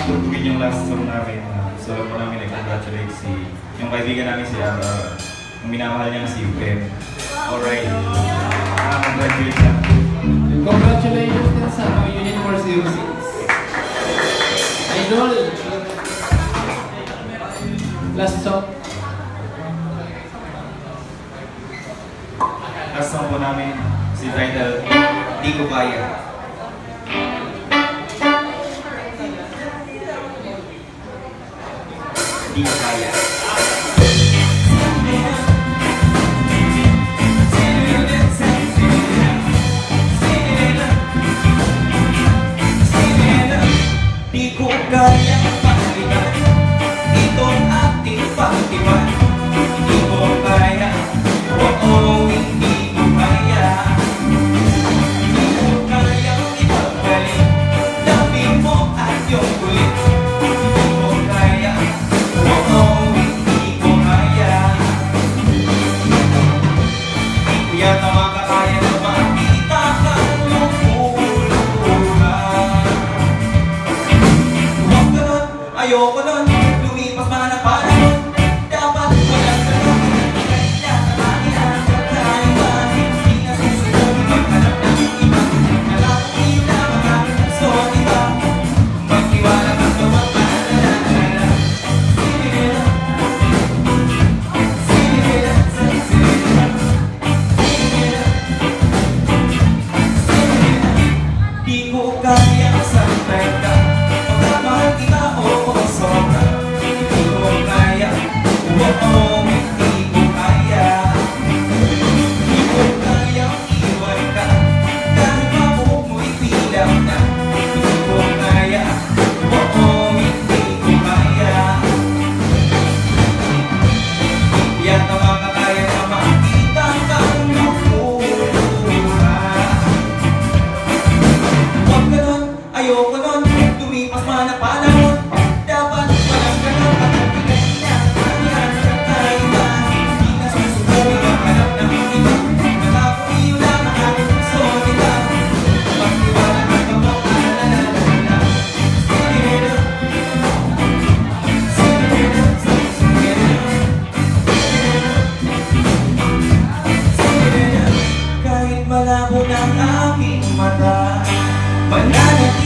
tutugin yung last song namin. Gusto lang po namin i-congratulate yung kaibigan namin si Ara. Yung minamahal niya si Ben. Alright. Congratulations. Congratulations din sa Unit 406. Idol! Last song. Last song po namin, si title, Di Ko Kaya. Di Ko Kaya. Di ko kaya palitan itong ating pagtiwan. Di ko kaya, oo, hindi ko kaya. Di ko kaya ipagpalit labi mo at yung kulit. Di ko kaya, oo, hindi ko kaya. Di ko yata makakaya na makita kang ayoko nun, lumipas man ang panahon. Dapat walang ganun. Kailangan makilang pagkaiba. Hindi na susunod maghanap ng iba. Nalakot na mga gusto, diba? Magtiwala ka sa mga paalala. Sinira, sinira, sinira, sinira, sinira. Di ko kaya santay ka. Pagkamahal kita, oo, sobra. Hindi ko kaya, oo, hindi ko kaya. Hindi ko kaya iwan ka. Kahit mabuhok mo'y pilang na. Hindi ko kaya, oo, hindi ko kaya. Hindi yata makakaya na makita kang lukura. Huwag ka nun, ayoko nun. Lumipas man ang panahon. Dapat walang ganun. Pagkakilay na kanya kakaiba. Hindi na susunod maghanap ng iba. Nakakuliw lang ang aking gusto nila. Magtiwala ka ba mo alala. Sinira, sinira, sinira, sinira. Kahit malabo ng aking mata, mananatili